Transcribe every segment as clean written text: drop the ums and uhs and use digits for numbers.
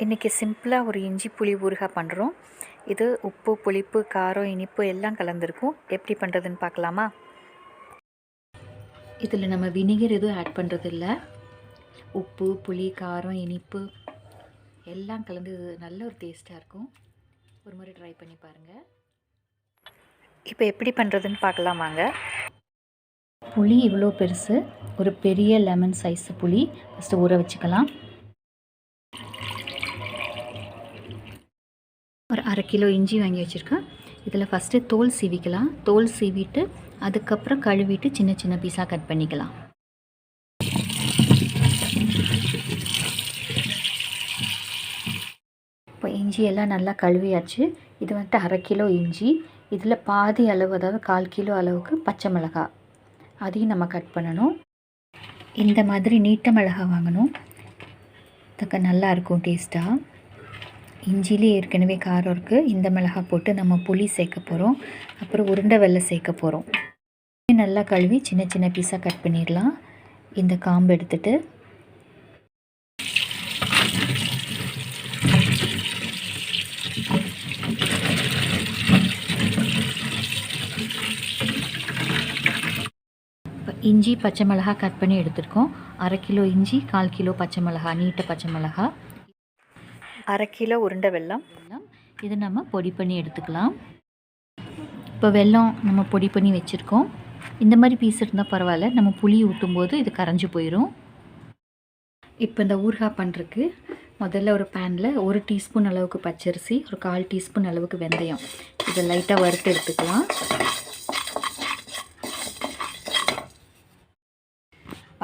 இன்றைக்கி சிம்பிளாக ஒரு இஞ்சி புளி ஊறுகாய் பண்ணுறோம். இது உப்பு, புளிப்பு, காரம், இனிப்பு எல்லாம் கலந்துருக்கும். எப்படி பண்ணுறதுன்னு பார்க்கலாமா? இதில் நம்ம வினிகர் எதுவும் ஆட் பண்ணுறதில்ல. உப்பு, புளி, காரம், இனிப்பு எல்லாம் கலந்து நல்ல ஒரு டேஸ்ட்டாக இருக்கும். ஒரு முறை ட்ரை பண்ணி பாருங்கள். இப்போ எப்படி பண்ணுறதுன்னு பார்க்கலாமாங்க? புளி இவ்வளோ பெருசு, ஒரு பெரிய லெமன் சைஸு புளி ஃபஸ்ட்டு ஊற வச்சுக்கலாம். ஒரு 1/2 கிலோ இஞ்சி வாங்கி வச்சுருக்கேன். இதில் ஃபஸ்ட்டு தோல் சீவிக்கலாம். தோல் சீவிட்டு அதுக்கப்புறம் கழுவிட்டு சின்ன சின்ன பீஸாக கட் பண்ணிக்கலாம். இப்போ இஞ்சி எல்லாம் நல்லா கழுவியாச்சு. இது வந்துட்டு 1/2 கிலோ இஞ்சி. இதில் பாதி அளவு, அதாவது 1/4 கிலோ அளவுக்கு பச்சை மிளகாய், அதையும் நம்ம கட் பண்ணணும். இந்த மாதிரி நீட்ட மிளகாய் வாங்கணும். அதுக்கு நல்லாயிருக்கும் டேஸ்ட்டாக. இஞ்சிலே ஏற்கனவே காரம் இருக்குது. இந்த மிளகாய் போட்டு நம்ம புளி சேர்க்க போகிறோம். அப்புறம் உருண்டை வெல்லம் சேர்க்க போகிறோம். நல்லா கழுவி சின்ன சின்ன பீஸாக கட் பண்ணிடலாம். இந்த காம்பு எடுத்துட்டு இஞ்சி பச்சை மிளகாய் கட் பண்ணி எடுத்துருக்கோம். 1/2 கிலோ இஞ்சி, 1/4 கிலோ பச்சை மிளகாய், நீட்ட பச்சை மிளகாய், 1/2 கிலோ உருண்டை வெல்லம். இது நம்ம பொடி பண்ணி எடுத்துக்கலாம். இப்போ வெல்லம் நம்ம பொடி பண்ணி வச்சுருக்கோம். இந்த மாதிரி பீஸ் இருந்தால் பரவாயில்ல, நம்ம புளி ஊற்றும் போது இது கரைஞ்சி போயிடும். இப்போ இந்த ஊறுகாய் பண்ணுறதுக்கு முதல்ல ஒரு பேனில் 1 டீஸ்பூன் அளவுக்கு பச்சரிசி, ஒரு 1/4 டீஸ்பூன் அளவுக்கு வெந்தயம், இதை லைட்டாக வறுத்து எடுத்துக்கலாம்.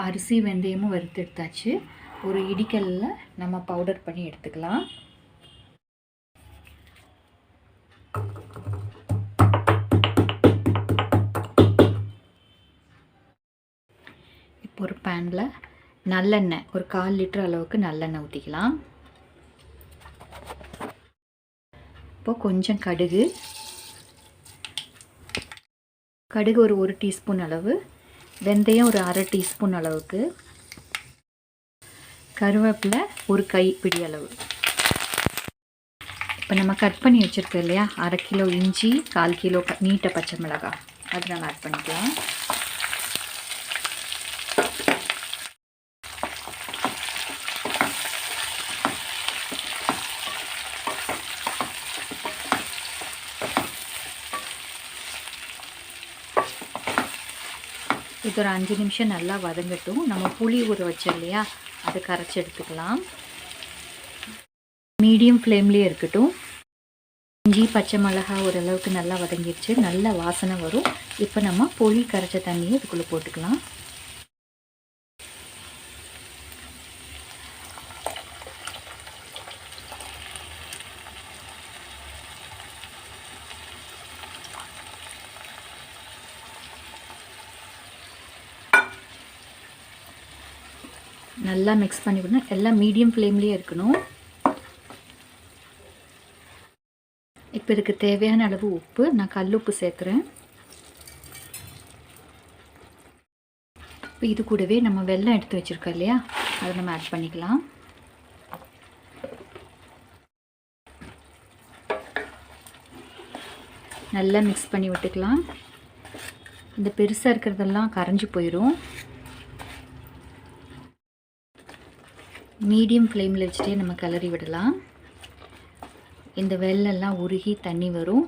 அரிசி வெந்தயமும் வறுத்து எடுத்தாச்சு. ஒரு இடிக்கல்ல நம்ம பவுடர் பண்ணி எடுத்துக்கலாம். இப்போ ஒரு பேனில் நல்லெண்ணெய், ஒரு 1/4 லிட்டர் அளவுக்கு நல்லெண்ணெய் ஊற்றிக்கலாம். இப்போ கொஞ்சம் கடுகு ஒரு 1 டீஸ்பூன் அளவு, வெந்தயம் ஒரு 1/2 டீஸ்பூன் அளவுக்கு, கருவேப்பிலை ஒரு கைப்பிடி அளவு. இப்போ நம்ம கட் பண்ணி வச்சுருக்கோம் இல்லையா, 1/2 கிலோ இஞ்சி, 1/4 கிலோ நீட்ட பச்சை மிளகாய், அது நம்ம ஆட் பண்ணிக்கலாம். இது ஒரு 5 நிமிஷம் நல்லா வதங்கட்டும். நம்ம புளி ஊற வச்சோம் இல்லையா, அதை கரைச்சி எடுத்துக்கலாம். மீடியம் ஃப்ளேம்லேயே இருக்கட்டும். இஞ்சி பச்சை மிளகாய் ஓரளவுக்கு நல்லா வதங்கிடுச்சு, நல்ல வாசனை வரும். இப்போ நம்ம புளி கரைச்ச தண்ணியை இதுக்குள்ளே போட்டுக்கலாம். நல்லா மிக்ஸ் பண்ணி விடணும். எல்லாம் மீடியம் ஃப்ளேம்லேயே இருக்கணும். இப்போ இதுக்கு தேவையான அளவு உப்பு, நான் கல்லுப்பு சேர்க்குறேன். இப்போ இது கூடவே நம்ம வெல்லம் எடுத்து வச்சுருக்கோம் இல்லையா, அதை நம்ம ஆட் பண்ணிக்கலாம். நல்லா மிக்ஸ் பண்ணி விட்டுக்கலாம். இந்த பெருசாக இருக்கிறதெல்லாம் கரைஞ்சி போயிடும். மீடியம் ஃப்ளேமில் வச்சுட்டே நம்ம கிளறி விடலாம். இந்த வெல்லெல்லாம் உருகி தண்ணி வரும்.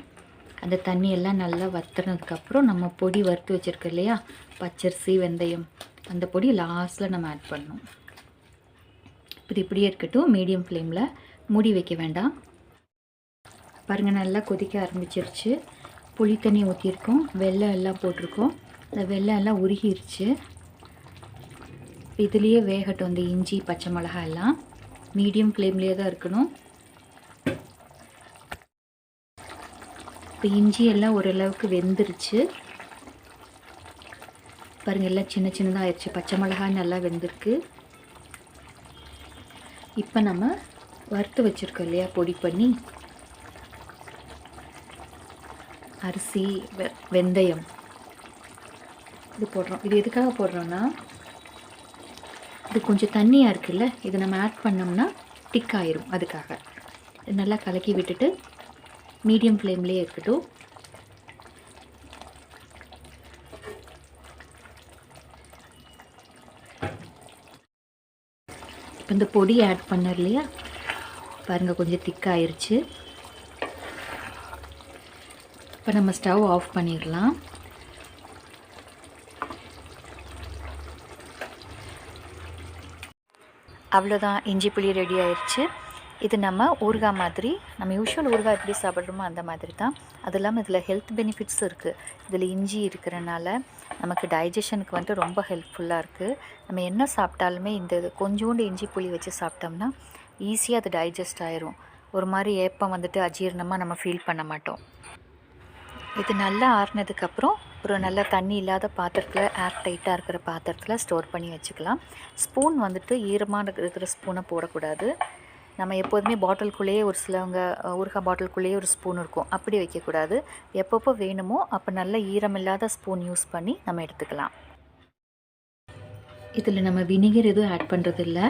அந்த தண்ணியெல்லாம் நல்லா வற்றுனதுக்கப்புறம் நம்ம பொடி வறுத்து வச்சுருக்கோம் இல்லையா, பச்சரிசி வெந்தயம், அந்த பொடி லாஸ்ட்டில் நம்ம ஆட் பண்ணணும். இது இப்படியே இருக்கட்டும். மீடியம் ஃப்ளேமில் மூடி வைக்க வேண்டாம். பாருங்கள், நல்லா கொதிக்க ஆரம்பிச்சிருச்சு. புளி தண்ணி ஊற்றிருக்கோம், வெல்லம் எல்லாம் போட்டிருக்கோம். அந்த வெல்லம் எல்லாம் உருகிருச்சு. இதுலேயே வேகட்டும். இந்த இஞ்சி பச்சை மிளகாய் எல்லாம் மீடியம் ஃப்ளேம்லேயே தான் இருக்கணும். இப்போ இஞ்சி எல்லாம் ஓரளவுக்கு வெந்துருச்சு. பாருங்கள், எல்லாம் சின்ன சின்னதாக ஆயிடுச்சு. பச்சை மிளகாய் நல்லா வெந்திருக்கு. இப்போ நம்ம வறுத்து வச்சுருக்கோம் இல்லையா பொடி பண்ணி, அரிசி வெந்தயம் இது போடுறோம். இது எதுக்காக போடுறோன்னா, இது கொஞ்சம் தண்ணியாக இருக்குல்ல, இதை நம்ம ஆட் பண்ணோம்னா திக் ஆயிரும். அதுக்காக நல்லா கலக்கி விட்டுட்டு மீடியம் ஃப்ளேம்லேயே இருக்கட்டும். இப்போ இந்த பொடி ஆட் பண்ணர் இல்லையா, பாருங்கள் கொஞ்சம் திக்காயிருச்சு. இப்போ நம்ம ஸ்டவ் ஆஃப் பண்ணிடலாம். அவ்வளோதான், இஞ்சி புளி ரெடி ஆயிடுச்சு. இது நம்ம ஊறுகாய் மாதிரி, நம்ம யூஷுவல் ஊறுகாய் எப்படி சாப்பிட்றோமோ அந்த மாதிரி தான். அது இல்லாமல் இதில் ஹெல்த் பெனிஃபிட்ஸ் இருக்குது. இதில் இஞ்சி இருக்கிறனால நமக்கு டைஜஷனுக்கு வந்துட்டு ரொம்ப ஹெல்ப்ஃபுல்லாக இருக்குது. நம்ம என்ன சாப்பிட்டாலுமே இந்த கொஞ்சோண்டு இஞ்சி புளி வச்சு சாப்பிட்டோம்னா ஈஸியாக அது டைஜஸ்ட் ஆயிரும். ஒரு மாதிரி ஏப்பம் வந்துட்டு அஜீரணமாக நம்ம ஃபீல் பண்ண மாட்டோம். இது நல்லா ஆறுனதுக்கப்புறம் ஒரு நல்ல தண்ணி இல்லாத பாத்திரத்தில், ஏர் டைட்டாக இருக்கிற பாத்திரத்தில் ஸ்டோர் பண்ணி வச்சுக்கலாம். ஸ்பூன் வந்துட்டு ஈரமாக இருக்கிற ஸ்பூனை போடக்கூடாது. நம்ம எப்போதுமே பாட்டிலுக்குள்ளேயே, ஒரு சிலவங்க ஊறுகாய் பாட்டிலுக்குள்ளேயே ஒரு ஸ்பூன் இருக்கும், அப்படி வைக்கக்கூடாது. எப்பப்போ வேணுமோ அப்போ நல்ல ஈரமில்லாத ஸ்பூன் யூஸ் பண்ணி நம்ம எடுத்துக்கலாம். இதில் நம்ம வினிகர் எதுவும் ஆட் பண்ணுறதில்ல.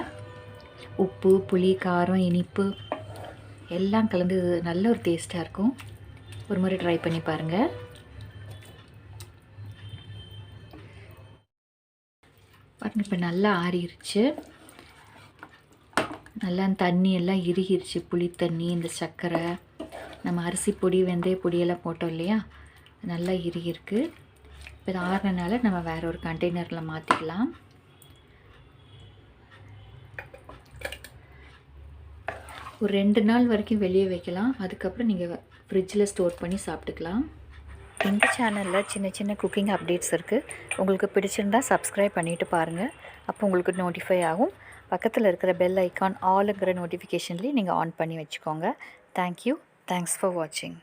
உப்பு, புளி, காரம், இனிப்பு எல்லாம் கலந்து நல்ல ஒரு டேஸ்ட்டாக இருக்கும். ஒரு முறை ட்ரை பண்ணி பாருங்கள். பாருங்கள், இப்போ நல்லா ஆறிடுச்சு. நல்லா தண்ணி எல்லாம் இறுகிருச்சு. புளி தண்ணி, இந்த சர்க்கரை, நம்ம அரிசி பொடி, வெந்தய பொடியெல்லாம் போட்டோம் இல்லையா, நல்லா இறுகிருக்கு. இப்போ இது ஆறினால நம்ம வேறு ஒரு கண்டெய்னரில் மாற்றிக்கலாம். ஒரு 2 நாள் வரைக்கும் வெளியே வைக்கலாம். அதுக்கப்புறம் நீங்கள் ஃப்ரிட்ஜில் ஸ்டோர் பண்ணி சாப்பிட்டுக்கலாம். இந்த சேனலில் சின்ன சின்ன குக்கிங் அப்டேட்ஸ் இருக்குது. உங்களுக்கு பிடிச்சிருந்தால் சப்ஸ்கிரைப் பண்ணிவிட்டு பாருங்கள். அப்போ உங்களுக்கு நோட்டிஃபை ஆகும். பக்கத்தில் இருக்கிற பெல் ஐக்கான் ஆலுங்கிற நோட்டிஃபிகேஷன்லேயும் நீங்கள் ஆன் பண்ணி வச்சுக்கோங்க. தேங்க்யூ. தேங்க்ஸ் ஃபார் வாட்சிங்.